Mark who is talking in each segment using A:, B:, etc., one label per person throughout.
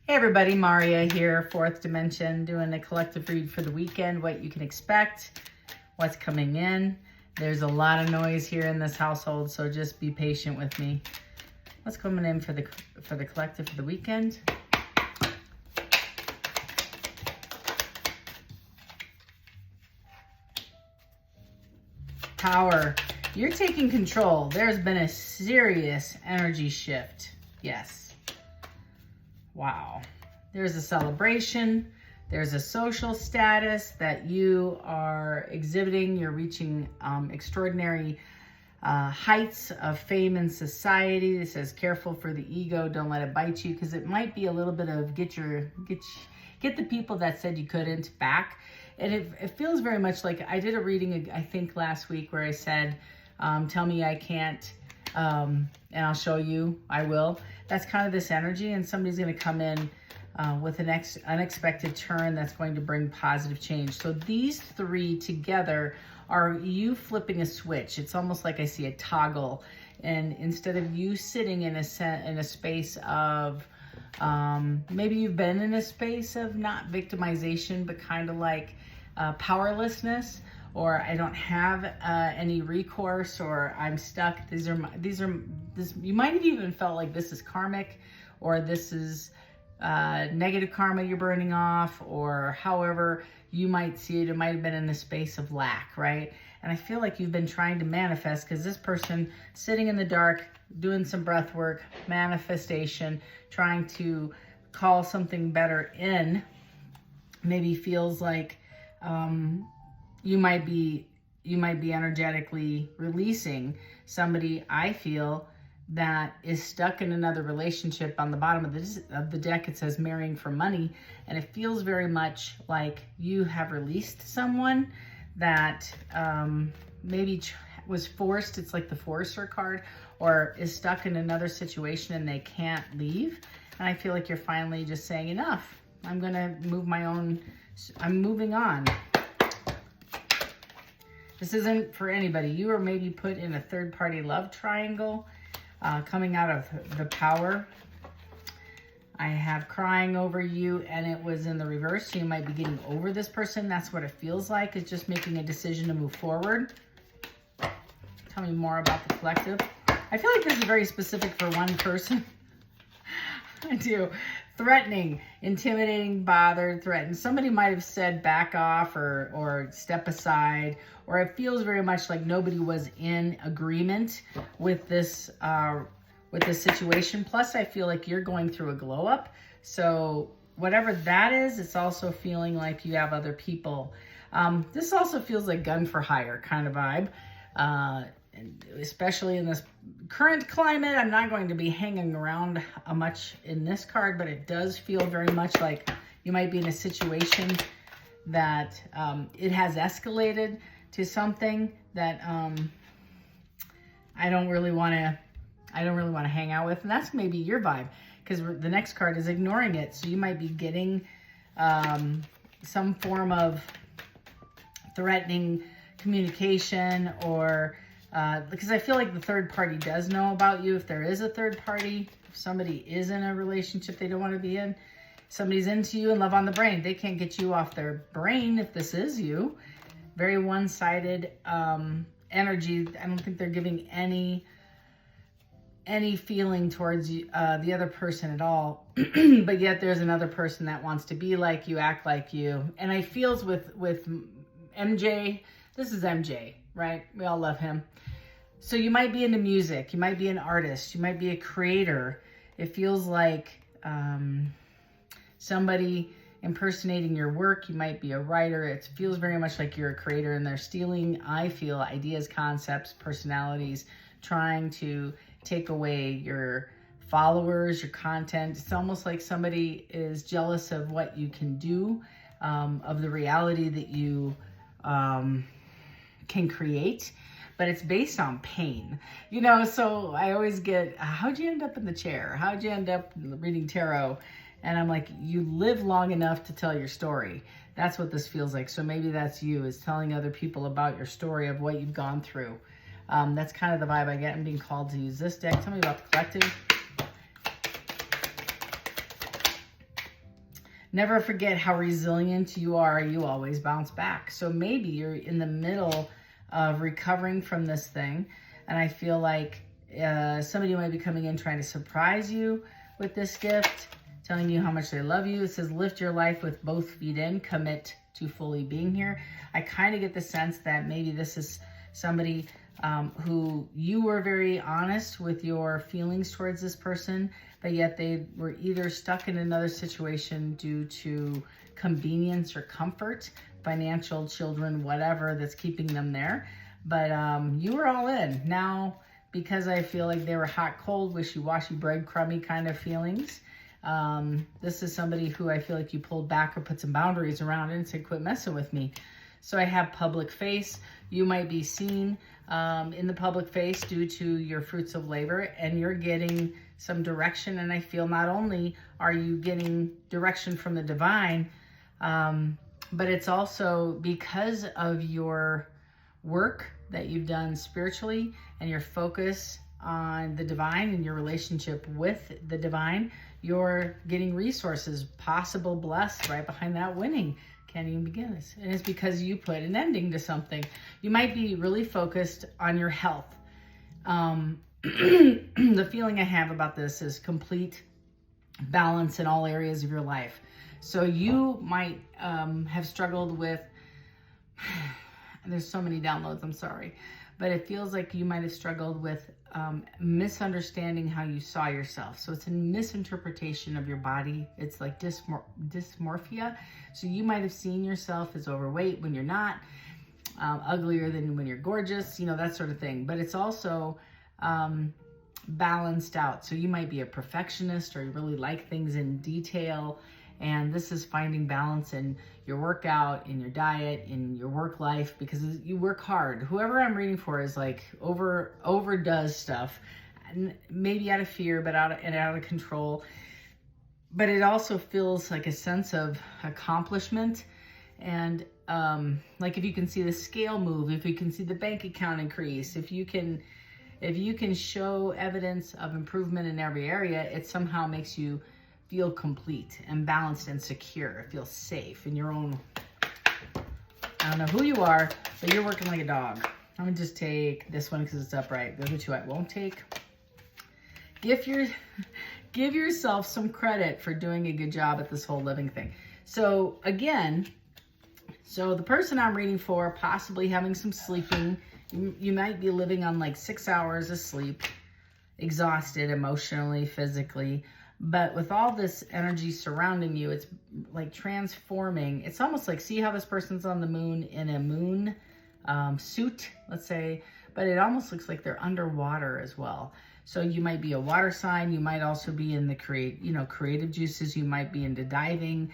A: Hey everybody, Maria here, Fourth Dimension, doing a collective read for the weekend, what you can expect, what's coming in. There's a lot of noise here in this household, so just be patient with me. What's coming in for the collective for the weekend? Power. You're taking control. There's been a serious energy shift. Yes. Wow. There's a celebration. There's a social status that you are exhibiting. You're reaching extraordinary heights of fame in society. It says careful for the ego. Don't let it bite you, because it might be a little bit of get the people that said you couldn't back. And it feels very much like I did a reading, I think last week, where I said, tell me I can't, and I'll show you I will. That's kind of this energy, and somebody's going to come in with an unexpected turn that's going to bring positive change. So these three together are you flipping a switch. It's almost like I see a toggle, and instead of you sitting in a space of maybe you've been in a space of not victimization, but kind of like powerlessness, or I don't have any recourse, or I'm stuck. This you might have even felt like this is karmic, or this is negative karma you're burning off, or however you might see it. It might have been in the space of lack, right? And I feel like you've been trying to manifest, because this person sitting in the dark, doing some breath work, manifestation, trying to call something better in, maybe feels like you might be energetically releasing somebody, I feel, that is stuck in another relationship. On the bottom of the deck, it says marrying for money, and it feels very much like you have released someone that maybe was forced. It's like the forcer card, or is stuck in another situation and they can't leave. And I feel like you're finally just saying enough. I'm gonna move my own. I'm moving on. This isn't for anybody. You are maybe put in a third-party love triangle coming out of the power. I have crying over you, and it was in the reverse. So you might be getting over this person. That's what it feels like. It's just making a decision to move forward. Tell me more about the collective. I feel like this is very specific for one person. I do. Threatening, intimidating, bothered, threatened. Somebody might have said back off or step aside, or it feels very much like nobody was in agreement with this situation. Plus, I feel like you're going through a glow up. So whatever that is, it's also feeling like you have other people. This also feels like gun for hire kind of vibe. And especially in this current climate, I'm not going to be hanging around much in this card, but it does feel very much like you might be in a situation that it has escalated to something that I don't really want to hang out with, and that's maybe your vibe, because the next card is ignoring it. So you might be getting some form of threatening communication, or because I feel like the third party does know about you. If there is a third party, if somebody is in a relationship they don't want to be in, somebody's into you and love on the brain. They can't get you off their brain if this is you. Very one-sided energy. I don't think they're giving any feeling towards you, the other person at all. But yet there's another person that wants to be like you, act like you. And I feels with MJ, this is MJ, right? We all love him. So you might be into music. You might be an artist. You might be a creator. It feels like somebody impersonating your work. You might be a writer. It feels very much like you're a creator, and they're stealing, I feel, ideas, concepts, personalities, trying to take away your followers, your content. It's almost like somebody is jealous of what you can do, of the reality that you can create, but it's based on pain, you know. So I always get, how'd you end up in the chair? How'd you end up reading tarot? And I'm like, you live long enough to tell your story. That's what this feels like. So maybe that's you, is telling other people about your story of what you've gone through. That's kind of the vibe I get. I'm being called to use this deck. Tell me about the collective. Never forget how resilient you are. You always bounce back. So maybe you're in the middle of recovering from this thing. And I feel like somebody might be coming in trying to surprise you with this gift, telling you how much they love you. It says, lift your life with both feet in, commit to fully being here. I kind of get the sense that maybe this is somebody who you were very honest with your feelings towards this person, but yet they were either stuck in another situation due to convenience or comfort, financial, children, whatever that's keeping them there. But you were all in. Now, because I feel like they were hot, cold, wishy-washy, breadcrumby kind of feelings, this is somebody who I feel like you pulled back or put some boundaries around and said, quit messing with me. So I have public face. You might be seen in the public face due to your fruits of labor, and you're getting some direction. And I feel not only are you getting direction from the divine, but it's also because of your work that you've done spiritually and your focus on the divine and your relationship with the divine, you're getting resources, possible blessed right behind that winning. Can't even begin this. And it's because you put an ending to something. You might be really focused on your health. The feeling I have about this is complete balance in all areas of your life. So you might have struggled with, there's so many downloads, I'm sorry, but it feels like you might have struggled with misunderstanding how you saw yourself. So it's a misinterpretation of your body. It's like dysmorphia. So you might have seen yourself as overweight when you're not, uglier than when you're gorgeous, you know, that sort of thing. But it's also balanced out. So you might be a perfectionist, or you really like things in detail. And this is finding balance in your workout, in your diet, in your work life, because you work hard. Whoever I'm reading for is like overdoes stuff, maybe out of fear, but out of control. But it also feels like a sense of accomplishment. And like if you can see the scale move, if you can see the bank account increase, if you can show evidence of improvement in every area, it somehow makes you feel complete and balanced and secure. Feel safe in your own, I don't know who you are, but you're working like a dog. I'm gonna just take this one because it's upright. The other two I won't take. Give yourself some credit for doing a good job at this whole living thing. So again, the person I'm reading for, possibly having some sleeping. You might be living on like 6 hours of sleep, exhausted emotionally, physically. But with all this energy surrounding you, it's like transforming. It's almost like, see how this person's on the moon in a moon suit, let's say, but it almost looks like they're underwater as well. So you might be a water sign. You might also be in the creative juices. You might be into diving.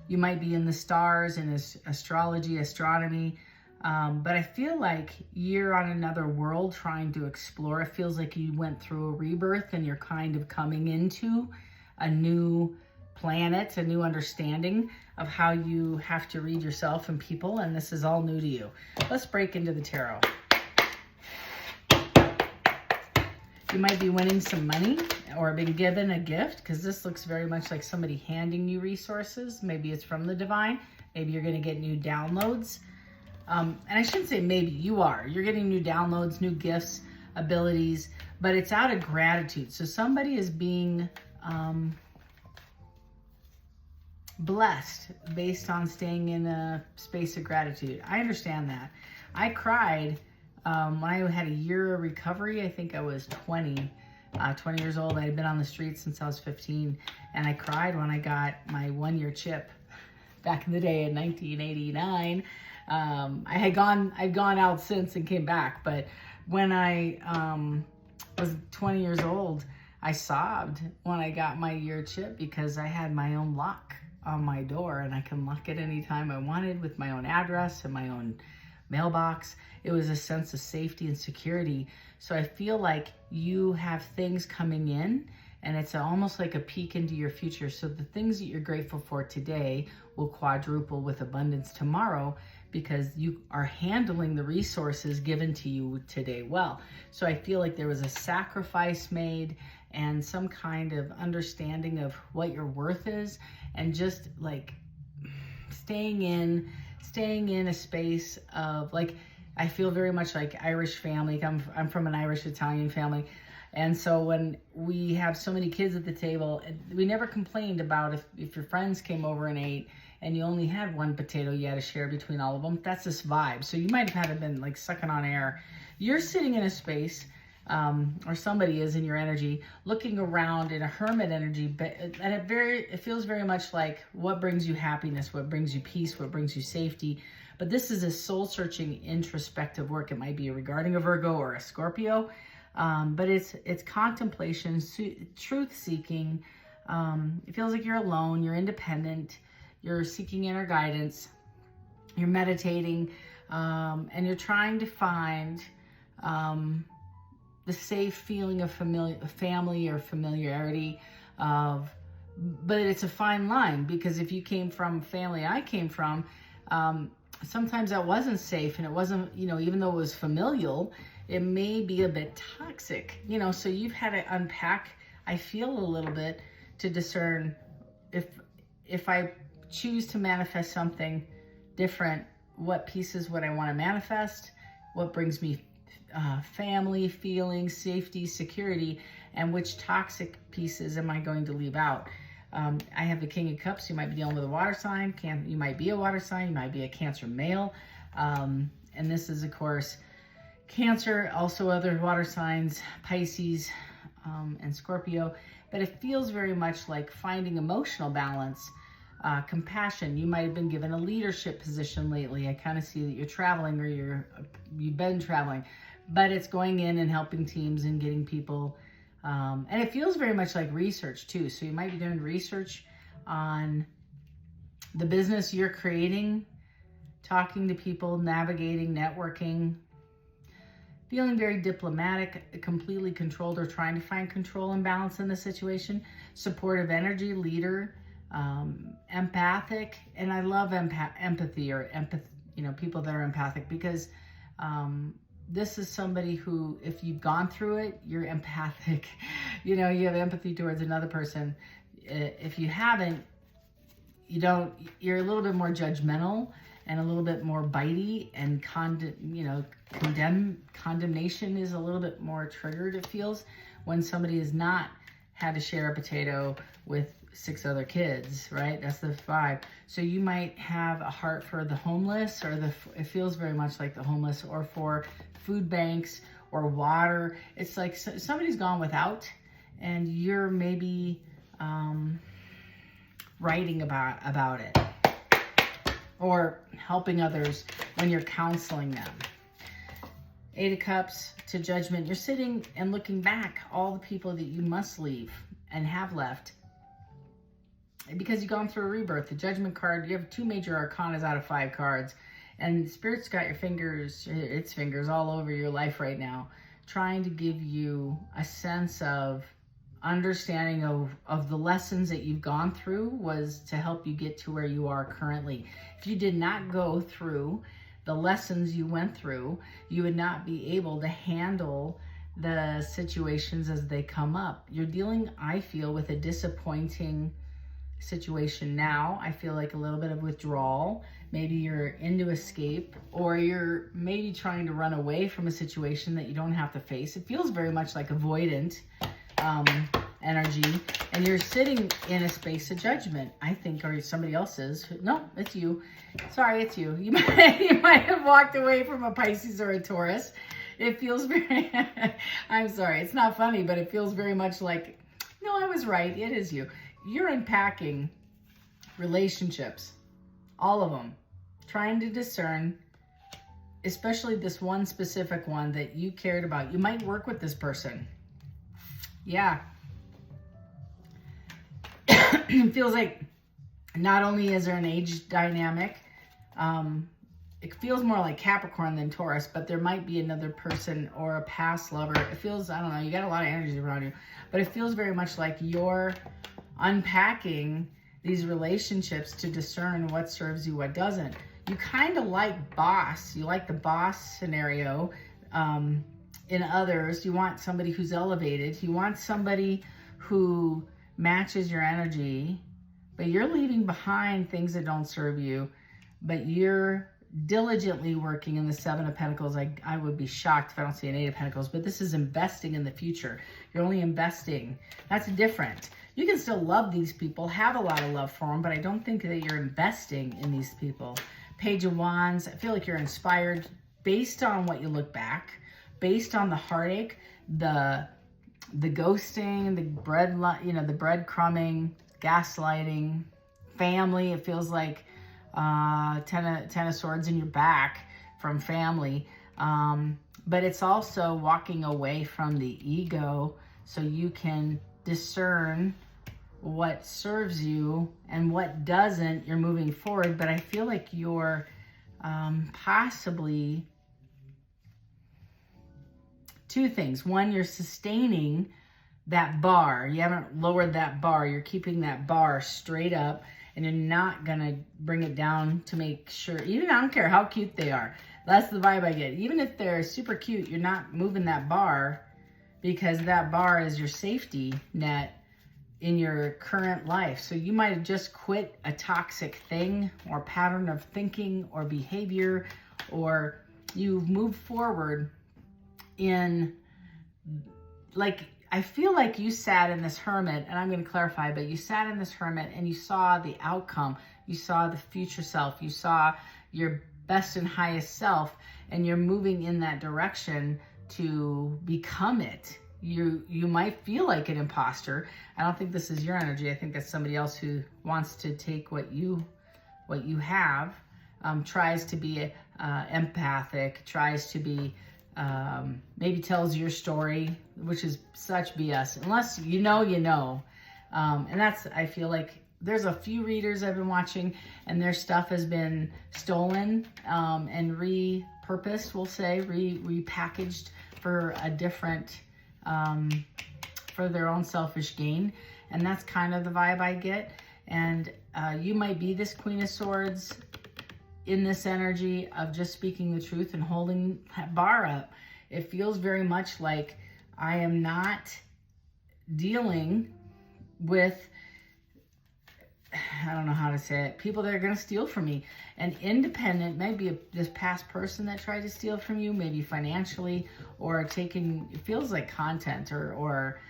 A: You might be in the stars and astrology, astronomy. But I feel like you're on another world trying to explore. It feels like you went through a rebirth and you're kind of coming into a new planet, a new understanding of how you have to read yourself and people. And this is all new to you. Let's break into the tarot. You might be winning some money or being given a gift, because this looks very much like somebody handing you resources. Maybe it's from the divine. Maybe you're going to get new downloads. And I shouldn't say maybe, you are. You're getting new downloads, new gifts, abilities, but it's out of gratitude. So somebody is being blessed based on staying in a space of gratitude. I understand that. I cried when I had a year of recovery. I think I was 20 years old. I had been on the streets since I was 15, and I cried when I got my 1-year chip back in the day in 1989. I'd gone out since and came back, but when I was 20 years old, I sobbed when I got my year chip, because I had my own lock on my door, and I can lock it anytime I wanted with my own address and my own mailbox. It was a sense of safety and security. So I feel like you have things coming in, and it's almost like a peek into your future. So the things that you're grateful for today will quadruple with abundance tomorrow, because you are handling the resources given to you today well. So I feel like there was a sacrifice made and some kind of understanding of what your worth is, and just like staying in a space of like, I feel very much like Irish family. I'm from an Irish Italian family. And so when we have so many kids at the table, we never complained about if your friends came over and ate and you only had one potato you had to share between all of them. That's this vibe. So you might have had been like sucking on air. You're sitting in a space, or somebody is in your energy, looking around in a hermit energy, but and it feels very much like what brings you happiness, what brings you peace, what brings you safety. But this is a soul-searching, introspective work. It might be regarding a Virgo or a Scorpio. But it's contemplation, truth-seeking. It feels like you're alone, you're independent, you're seeking inner guidance, you're meditating, and you're trying to find the safe feeling of family or familiarity but it's a fine line, because if you came from family I came from, sometimes that wasn't safe, and it wasn't, even though it was familial, it may be a bit toxic, so you've had to unpack, I feel, a little bit to discern if I choose to manifest something different, what pieces would I want to manifest, what brings me family, feelings, safety, security, and which toxic pieces am I going to leave out. I have the King of Cups. You might be dealing with a water sign. You might be a water sign. You might be a Cancer male. And this is, of course, Cancer, also other water signs, Pisces, and Scorpio. But it feels very much like finding emotional balance, compassion. You might have been given a leadership position lately. I kind of see that you're traveling, or you've been traveling, but it's going in and helping teams and getting people. And it feels very much like research too. So you might be doing research on the business you're creating, talking to people, navigating, networking, feeling very diplomatic, completely controlled, or trying to find control and balance in the situation, supportive energy, leader, empathic. And I love empathy, or people that are empathic, because this is somebody who, if you've gone through it, you're empathic. You have empathy towards another person. If you haven't, you're a little bit more judgmental and a little bit more bitey, and condemnation is a little bit more triggered, it feels, when somebody has not had to share a potato with 6 other kids, right? That's the vibe. So you might have a heart for the homeless, or it feels very much like the homeless, or for food banks or water. It's like somebody's gone without, and you're maybe writing about it, or helping others when you're counseling them. 8 of Cups to Judgment. You're sitting and looking back all the people that you must leave and have left, because you've gone through a rebirth. The Judgment card, you have 2 major arcanas out of 5 cards, and Spirit's got its fingers all over your life right now, trying to give you a sense of understanding of the lessons that you've gone through, was to help you get to where you are currently. If you did not go through the lessons you went through, you would not be able to handle the situations as they come up. You're dealing, I feel, with a disappointing situation now. I feel like a little bit of withdrawal. Maybe you're into escape, or you're maybe trying to run away from a situation that you don't have to face. It feels very much like avoidant energy, and you're sitting in a space of judgment, I think, or somebody else's. No, it's you. Sorry, it's you. You might have walked away from a Pisces or a Taurus. It feels very, I'm sorry, it's not funny, but it feels very much like, no, I was right. It is you. You're unpacking relationships, all of them, trying to discern, especially this one specific one that you cared about. You might work with this person. Yeah. It feels like not only is there an age dynamic, it feels more like Capricorn than Taurus, but there might be another person or a past lover. It feels, I don't know, you got a lot of energy around you, but it feels very much like you're unpacking these relationships to discern what serves you, what doesn't. you kind of like boss. You like the boss scenario in others. You want somebody who's elevated. You want somebody who matches your energy, but you're leaving behind things that don't serve you, but you're diligently working in the Seven of Pentacles. I would be shocked if I don't see an Eight of Pentacles, but this is investing in the future. You're only investing. That's different. You can still love these people, have a lot of love for them, but I don't think that you're investing in these people. Page of Wands, I feel like you're inspired based on what you look back, based on the heartache, the ghosting, the the breadcrumbing, gaslighting, family. It feels like ten of Swords in your back from family. But it's also walking away from the ego so you can discern what serves you and what doesn't. You're moving forward, but I feel like you're possibly two things. One, you're sustaining that bar. You haven't lowered that bar. You're keeping that bar straight up, and you're not going to bring it down to make sure, even I don't care how cute they are. That's the vibe I get. Even if they're super cute, you're not moving that bar, because that bar is your safety net in your current life. So you might have just quit a toxic thing or pattern of thinking or behavior, or you've moved forward in, like, I feel like you sat in this hermit, and I'm going to clarify, but you sat in this hermit and you saw the outcome. You saw the future self. You saw your best and highest self, and you're moving in that direction to become it. You might feel like an imposter. I don't think this is your energy. I think that's somebody else who wants to take what you have, tries to be empathic, tries to be, maybe tells your story, which is such BS. Unless you know. And that's, I feel like there's a few readers I've been watching, and their stuff has been stolen and repurposed, we'll say, repackaged for a different, for their own selfish gain. And that's kind of the vibe I get. And you might be this Queen of Swords in this energy of just speaking the truth and holding that bar up. It feels very much like I am not dealing with, I don't know how to say it, people that are going to steal from me. And independent, maybe this past person that tried to steal from you, maybe financially, or taking, it feels like content or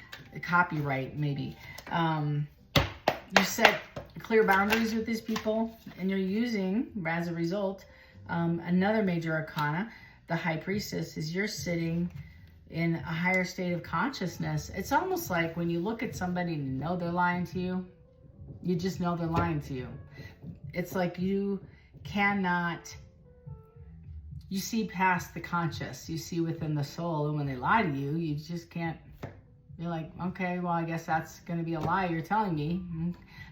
A: copyright maybe. You set clear boundaries with these people, and you're using, as a result, another major arcana, the High Priestess, is you're sitting in a higher state of consciousness. It's almost like when you look at somebody and know they're lying to you, you just know they're lying to you. It's like you cannot, you see past the conscious, you see within the soul, and when they lie to you, you just can't. You're like, okay, well, I guess that's going to be a lie you're telling me.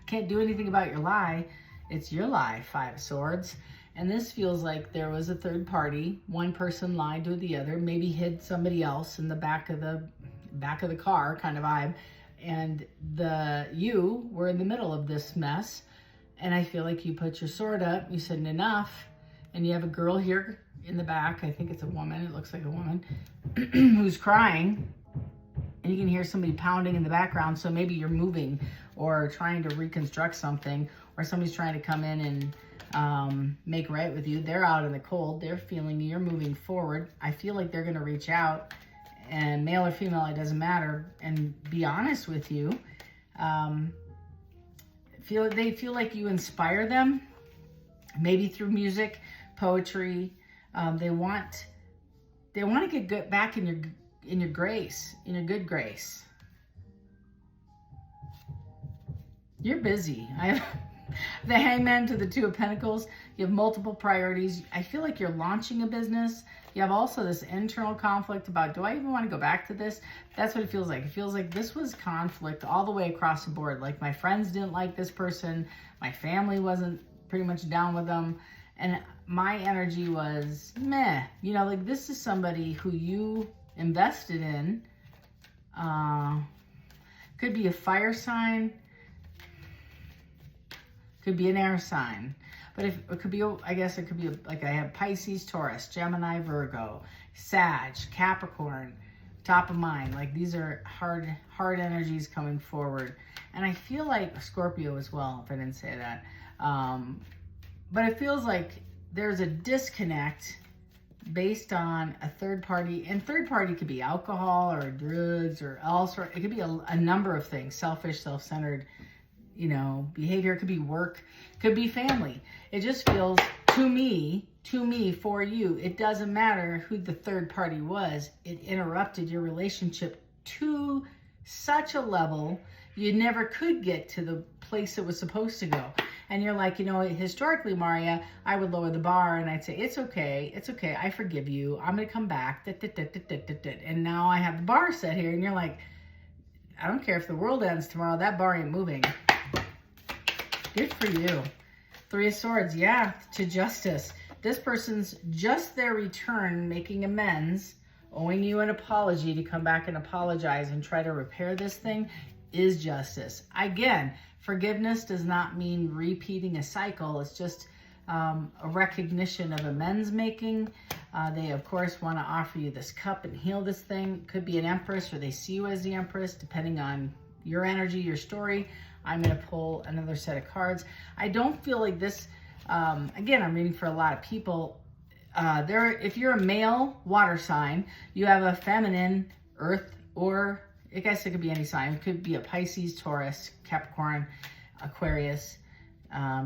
A: Can't do anything about your lie. It's your lie, Five of Swords. And this feels like there was a third party. One person lied to the other, maybe hid somebody else in the back of the car kind of vibe. And you were in the middle of this mess. And I feel like you put your sword up. You said enough. And you have a girl here in the back. I think it's a woman. It looks like a woman who's crying. And you can hear somebody pounding in the background. So maybe you're moving or trying to reconstruct something, or somebody's trying to come in and make right with you. They're out in the cold. They're feeling you're moving forward. I feel like they're going to reach out, and male or female, it doesn't matter, and be honest with you. They feel like you inspire them, maybe through music, poetry. They want to get good back in your grace, in your good grace. You're busy. I have the Hangman to the Two of Pentacles. You have multiple priorities. I feel like you're launching a business. You have also this internal conflict about, do I even want to go back to this? That's what it feels like. It feels like this was conflict all the way across the board. Like, my friends didn't like this person. My family wasn't pretty much down with them. And my energy was meh. You know, like, this is somebody who you invested in. Could be a fire sign. Could be an air sign. But if it could be, I guess it could be like I have Pisces, Taurus, Gemini, Virgo, Sag, Capricorn, top of mind. Like these are hard energies coming forward. And I feel like Scorpio as well, if I didn't say that. But it feels like there's a disconnect based on a third party, and third party could be alcohol or drugs or all sort. It could be a number of things, selfish, self-centered, you know, behavior. It could be work, could be family. It just feels to me, for you, it doesn't matter who the third party was. It interrupted your relationship to such a level you never could get to the place it was supposed to go. And you're like, you know, historically, Maria, I would lower the bar and I'd say, it's okay, I forgive you, I'm gonna come back, and now I have the bar set here, and you're like, I don't care if the world ends tomorrow, that bar ain't moving. Good for you. Three of Swords, yeah, to justice. This person's just their return, making amends, owing you an apology to come back and apologize and try to repair this thing is justice. Again, forgiveness does not mean repeating a cycle. It's just a recognition of amends making. They, of course, want to offer you this cup and heal this thing. Could be an Empress, or they see you as the Empress, depending on your energy, your story. I'm going to pull another set of cards. I don't feel like this, again, I'm reading for a lot of people. If you're a male water sign, you have a feminine earth, or I guess it could be any sign. It could be a Pisces, Taurus, Capricorn, Aquarius,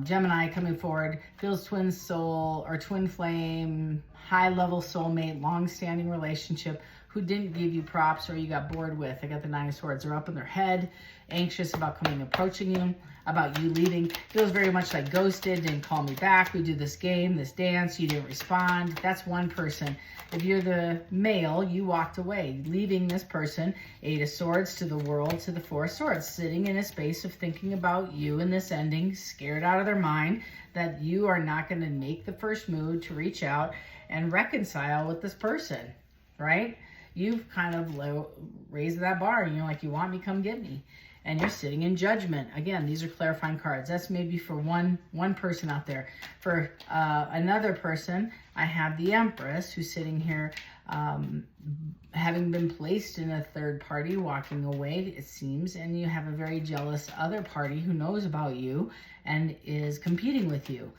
A: Gemini coming forward. Feels twin soul or twin flame, high level soulmate, long-standing relationship who didn't give you props or you got bored with. I got the Nine of Swords. They're up in their head, anxious about approaching you, about you leaving. Feels very much like ghosted, didn't call me back. We do this game, this dance, you didn't respond. That's one person. If you're the male, you walked away, leaving this person, Eight of Swords to the world, to the Four of Swords, sitting in a space of thinking about you and this ending, scared out of their mind that you are not going to make the first move to reach out and reconcile with this person, right? You've kind of raised that bar and you're like, you want me, come get me. And you're sitting in judgment. Again, these are clarifying cards. That's maybe for one person out there. For another person, I have the Empress who's sitting here having been placed in a third party, walking away, it seems, and you have a very jealous other party who knows about you and is competing with you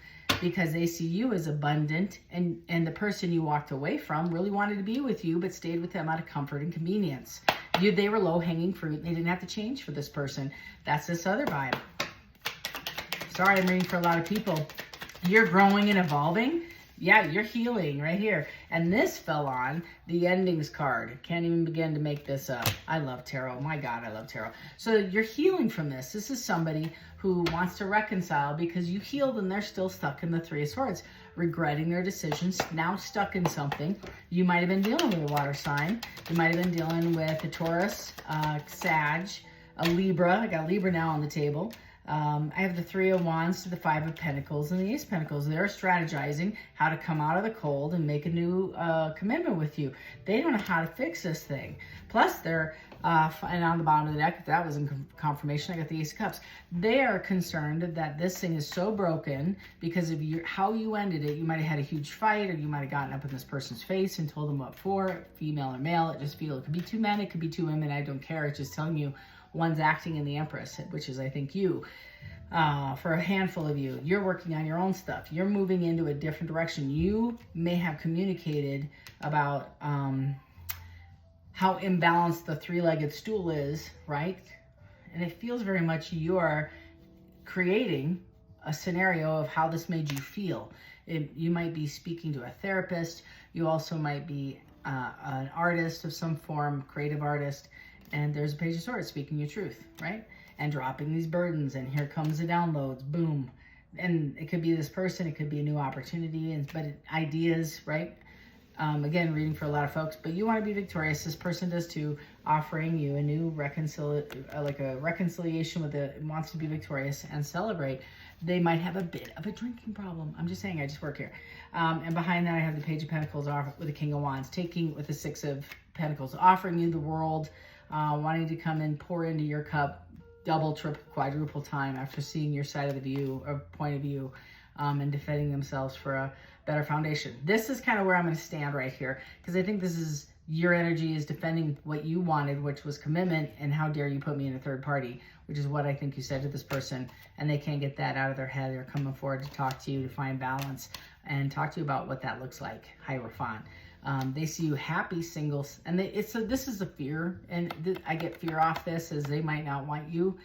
A: because they see you as abundant, and the person you walked away from really wanted to be with you but stayed with them out of comfort and convenience. They were low-hanging fruit and they didn't have to change for this person. That's this other vibe. Sorry, I'm reading for a lot of people. You're growing and evolving. Yeah, you're healing right here. And this fell on the endings card. Can't even begin to make this up. I love tarot. My God, I love tarot. So you're healing from this. This is somebody who wants to reconcile because you healed and they're still stuck in the Three of Swords, regretting their decisions, now stuck in something. You might have been dealing with a water sign. You might have been dealing with a Taurus, Sag, a Libra. I got Libra now on the table. I have the Three of Wands to the Five of Pentacles and the Ace of Pentacles. They're strategizing how to come out of the cold and make a new commitment with you. They don't know how to fix this thing. Plus, they're, and on the bottom of the deck, if that was in confirmation, I got the Ace of Cups. They are concerned that this thing is so broken because of how you ended it. You might have had a huge fight, or you might have gotten up in this person's face and told them what for, female or male. It just feels, it could be two men, it could be two women. I don't care. It's just telling you one's acting in the Empress, which is, I think, you. For a handful of you, you're working on your own stuff. You're moving into a different direction. You may have communicated about how imbalanced the three-legged stool is, right? And it feels very much you are creating a scenario of how this made you feel. You might be speaking to a therapist. You also might be an artist of some form, creative artist. And there's a Page of Swords speaking your truth, right? And dropping these burdens, and here comes the downloads, boom. And it could be this person, it could be a new opportunity, but ideas, right? Again, reading for a lot of folks, but you want to be victorious. This person does too, offering you a new reconciliation wants to be victorious and celebrate. They might have a bit of a drinking problem. I'm just saying, I just work here. And behind that, I have the Page of Pentacles with the King of Wands, taking with the Six of Pentacles, offering you the world, wanting to come and pour into your cup double, triple, quadruple time after seeing your side of the view or point of view. and defending themselves for a better foundation. This is kind of where I'm going to stand right here, because I think this is your energy is defending what you wanted, which was commitment, and how dare you put me in a third party, which is what I think you said to this person, and they can't get that out of their head. They're coming forward to talk to you, to find balance, and talk to you about what that looks like. Hierophant. They see you happy, singles, and this is a fear, and I get fear off this, as they might not want you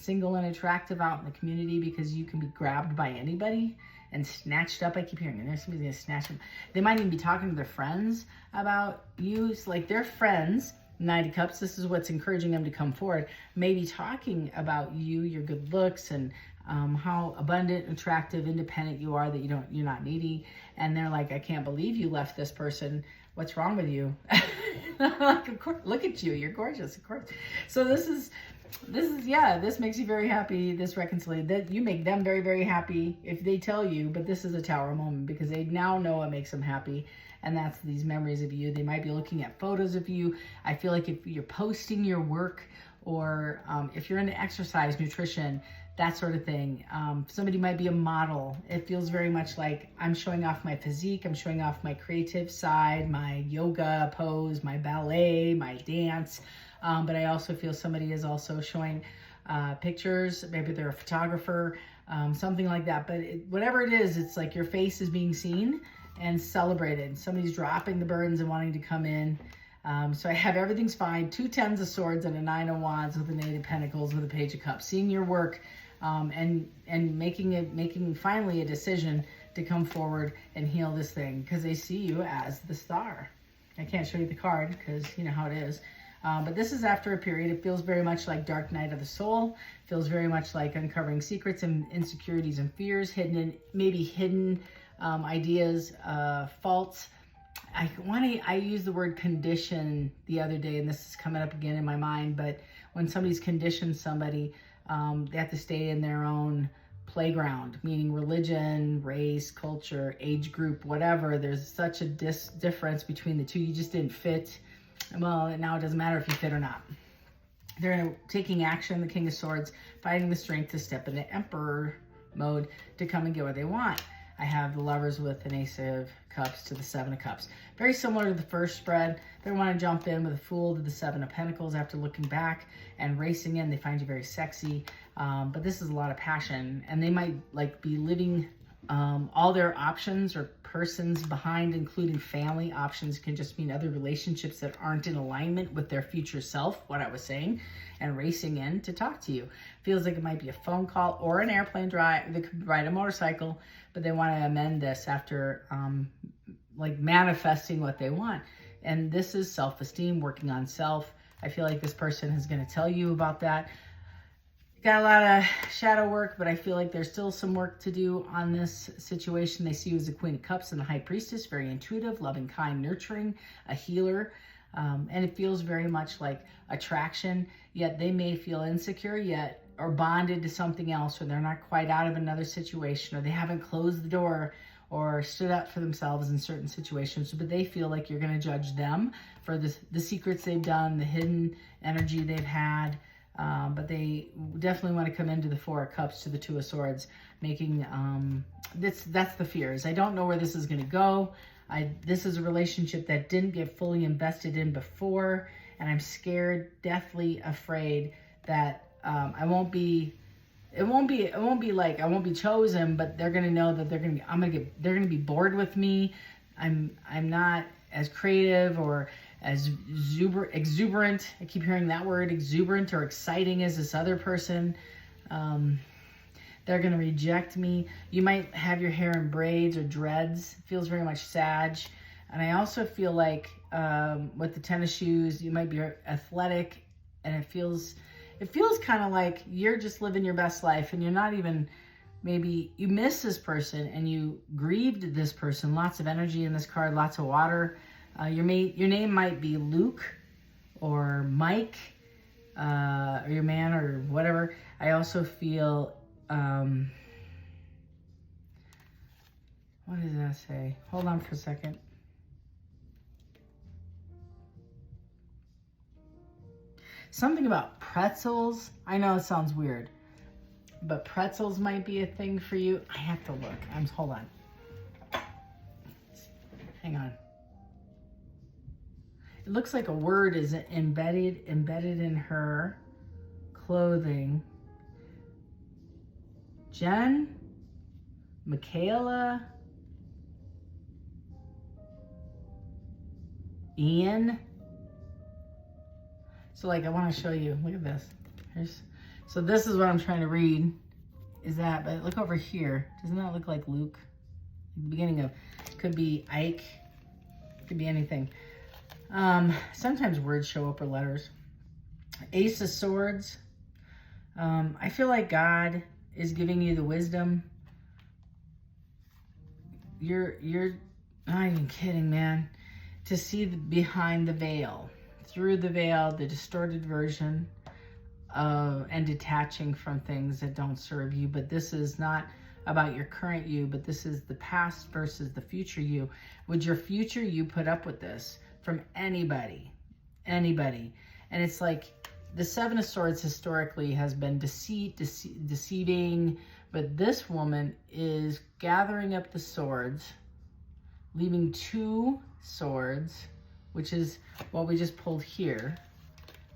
A: single and attractive out in the community, because you can be grabbed by anybody and snatched up. I keep hearing, and there's somebody's gonna snatch them. They might even be talking to their friends about you. It's like their friends, Knight of Cups, this is what's encouraging them to come forward, maybe talking about you, your good looks, and how abundant, attractive, independent you are, that you're not needy. And they're like, I can't believe you left this person. What's wrong with you? Like, of course, look at you, you're gorgeous, of course. So this is, yeah, this makes you very happy, this reconciliation, that you make them very, very happy if they tell you, but this is a Tower moment, because they now know what makes them happy, and that's these memories of you. They might be looking at photos of you. I feel like if you're posting your work, or if you're into exercise, nutrition, that sort of thing. Somebody might be a model. It feels very much like I'm showing off my physique, I'm showing off my creative side, my yoga pose, my ballet, my dance. But I also feel somebody is also showing pictures. Maybe they're a photographer, something like that. But whatever it is, it's like your face is being seen and celebrated. Somebody's dropping the burdens and wanting to come in. So I have everything's fine. 2 Tens of Swords and a 9 of Wands with an 8 of Pentacles with a Page of Cups. Seeing your work and making finally a decision to come forward and heal this thing, because they see you as the star. I can't show you the card because you know how it is. But this is after a period. It feels very much like Dark Night of the Soul. Feels very much like uncovering secrets and insecurities and fears, maybe hidden ideas, faults. I used the word condition the other day, and this is coming up again in my mind, but when somebody's conditioned somebody, they have to stay in their own playground, meaning religion, race, culture, age group, whatever. There's such a difference between the two. You just didn't fit. Well, now it doesn't matter if you fit or not. They're taking action, the King of Swords, finding the strength to step into Emperor mode to come and get what they want. I have the Lovers with an Ace of Cups to the 7 of Cups. Very similar to the first spread. They want to jump in with a Fool to the 7 of Pentacles after looking back and racing in. They find you very sexy. But this is a lot of passion. And they might be living all their options or persons behind, including family options, can just mean other relationships that aren't in alignment with their future self, what I was saying, and racing in to talk to you. Feels like it might be a phone call or an airplane drive. They could ride a motorcycle, but they want to amend this after manifesting what they want. And this is self-esteem, working on self. I feel like this person is going to tell you about that. Got a lot of shadow work, but I feel like there's still some work to do on this situation. They see you as the Queen of Cups and the High Priestess, very intuitive, loving, kind, nurturing, a healer. And it feels very much like attraction, yet they may feel insecure yet, or bonded to something else, or they're not quite out of another situation, or they haven't closed the door or stood up for themselves in certain situations, but they feel like you're going to judge them for the secrets they've done, the hidden energy they've had. But they definitely want to come into the 4 of Cups to the 2 of Swords, making, that's the fears. I don't know where this is going to go. This is a relationship that didn't get fully invested in before, and I'm scared, deathly afraid that I won't be chosen, but they're going to know that they're going to be bored with me. I'm not as creative or as exuberant. I keep hearing that word, exuberant or exciting, as this other person. They're going to reject me. You might have your hair in braids or dreads. It feels very much Sag. And I also feel like with the tennis shoes, you might be athletic, and it feels kind of like you're just living your best life, and you're not even, maybe you miss this person and you grieved this person. Lots of energy in this card, lots of water. Your name might be Luke or Mike, or your man or whatever. I also feel, what does that say? Hold on for a second. Something about pretzels. I know it sounds weird. but pretzels might be a thing for you. I have to look. Hold on. Hang on. It looks like a word is embedded in her clothing. Jen, Michaela, Ian. So like, I want to show you, look at this. So this is what I'm trying to read, is that, but look over here. Doesn't that look like Luke? The beginning of, could be Ike, could be anything. Sometimes words show up or letters. Ace of Swords. I feel like God is giving you the wisdom. You're not even kidding, man. To see behind the veil, through the veil, the distorted version of, and detaching from things that don't serve you. But this is not about your current you, but this is the past versus the future you. Would your future you put up with this from anybody? Anybody. And it's like the Seven of Swords historically has been deceit, deceiving, but this woman is gathering up the swords, leaving 2 swords, which is what we just pulled here,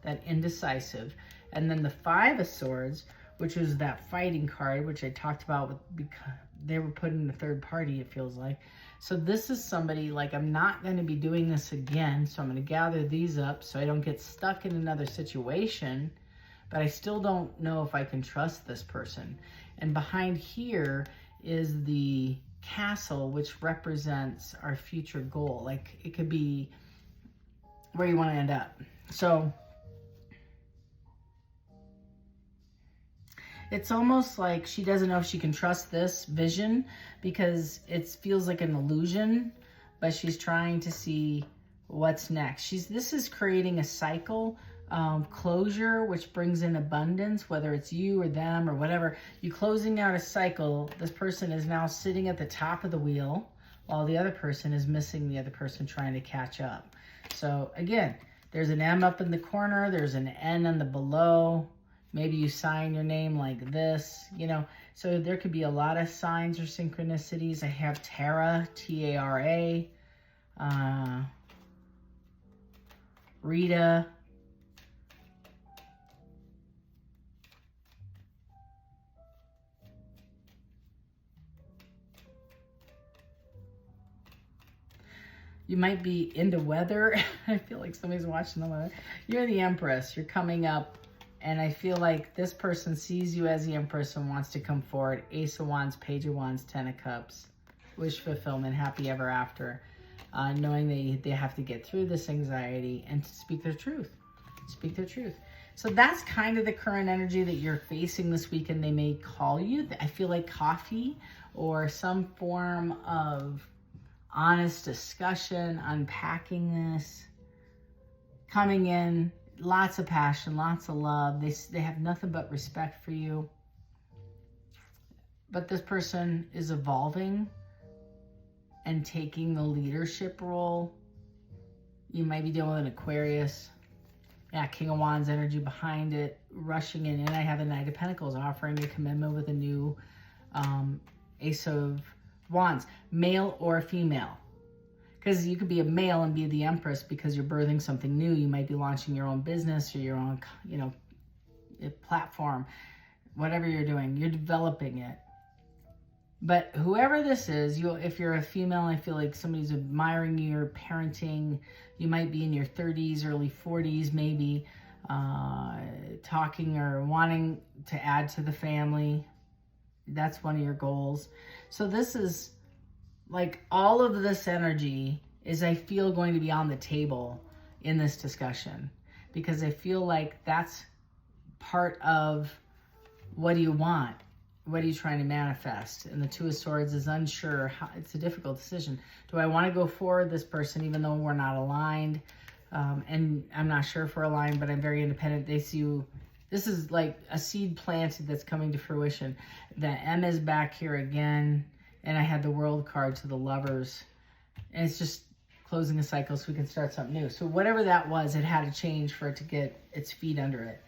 A: that indecisive. And then the 5 of Swords, which was that fighting card, which I talked about with, because they were put in the third party, it feels like. So this is somebody like, I'm not going to be doing this again, so I'm going to gather these up so I don't get stuck in another situation, but I still don't know if I can trust this person. And behind here is the castle, which represents our future goal. Like, it could be where you want to end up. So it's almost like she doesn't know if she can trust this vision because it feels like an illusion, but she's trying to see what's next. This is creating a cycle, closure, which brings in abundance, whether it's you or them or whatever. You closing out a cycle. This person is now sitting at the top of the wheel while the other person is missing the other person trying to catch up. So again, there's an M up in the corner. There's an N on the below. Maybe you sign your name like this, you know. So there could be a lot of signs or synchronicities. I have Tara, T-A-R-A, Rita, you might be into weather. I feel like somebody's watching the weather. You're the Empress. You're coming up. And I feel like this person sees you as the Empress and wants to come forward. Ace of Wands, Page of Wands, 10 of Cups. Wish fulfillment, happy ever after. Knowing they have to get through this anxiety and to speak their truth. Speak their truth. So that's kind of the current energy that you're facing this week, and they may call you. I feel like coffee or some form of honest discussion, unpacking this, coming in. Lots of passion, lots of love. They have nothing but respect for you. But this person is evolving and taking the leadership role. You might be dealing with an Aquarius. Yeah, King of Wands energy behind it, rushing in. And I have the Knight of Pentacles offering a commitment with a new Ace of Wands, male or female. Because you could be a male and be the Empress because you're birthing something new. You might be launching your own business or your own, you know, platform. Whatever you're doing, you're developing it. But whoever this is, if you're a female, I feel like somebody's admiring your parenting. You might be in your 30s, early 40s, maybe talking or wanting to add to the family. That's one of your goals. So this is like all of this energy is, I feel, going to be on the table in this discussion, because I feel like that's part of what do you want? What are you trying to manifest? And the Two of Swords is unsure. It's a difficult decision. Do I want to go forward this person even though we're not aligned? And I'm not sure if we're aligned, but I'm very independent. They see you. This is like a seed planted that's coming to fruition. The M is back here again. And I had the World card to the Lovers. And it's just closing a cycle so we can start something new. So whatever that was, it had to change for it to get its feet under it.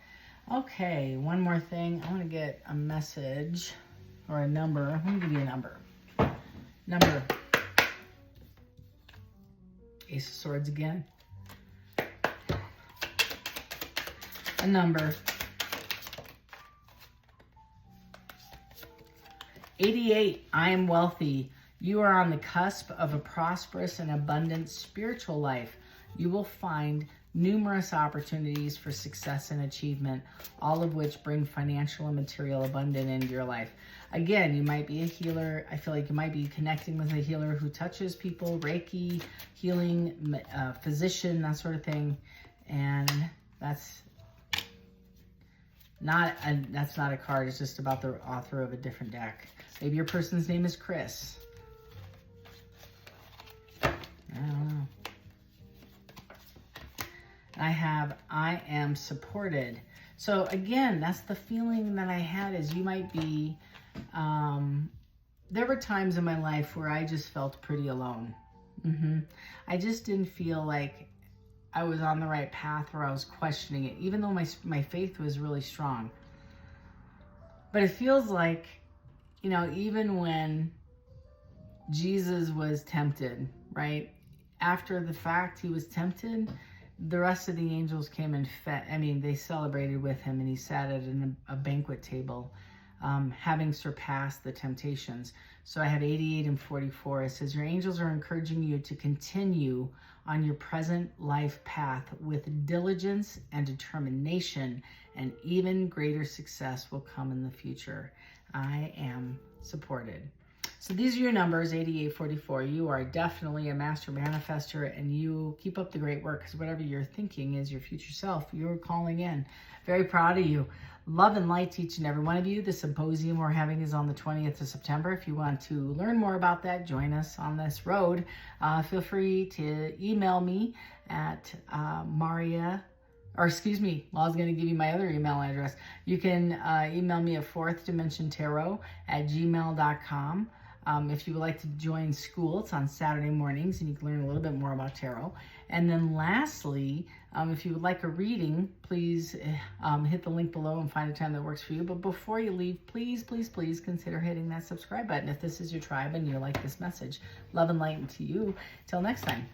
A: Okay, one more thing. I want to get a message or a number. I'm going to give you a number. Number. Ace of Swords again. A number. 88. I am wealthy. You are on the cusp of a prosperous and abundant spiritual life. You will find numerous opportunities for success and achievement, all of which bring financial and material abundance into your life. Again, you might be a healer. I feel like you might be connecting with a healer who touches people, Reiki, healing, physician, that sort of thing. And that's not a card. It's just about the author of a different deck. Maybe your person's name is Chris. I don't know. I am supported. So again, that's the feeling that I had, is you might be, there were times in my life where I just felt pretty alone. I just didn't feel like I was on the right path, or I was questioning it, even though my faith was really strong. But it feels like, you know, even when Jesus was tempted, right? After the fact he was tempted, the rest of the angels came and they celebrated with him, and he sat at a banquet table, having surpassed the temptations. So I have 88 and 44. It says, your angels are encouraging you to continue on your present life path with diligence and determination, and even greater success will come in the future. I am supported. So these are your numbers, 88, 44. You are definitely a master manifester, and you keep up the great work, because whatever you're thinking is your future self. You're calling in. Very proud of you. Love and light to each and every one of you. The symposium we're having is on the 20th of September. If you want to learn more about that, join us on this road. Feel free to email me at I was going to give you my other email address. You can email me at fourthdimensiontarot@gmail.com. If you would like to join school, it's on Saturday mornings, and you can learn a little bit more about tarot. And then lastly, if you would like a reading, please hit the link below and find a time that works for you. But before you leave, please, please, please consider hitting that subscribe button if this is your tribe and you like this message. Love and light to you. Till next time.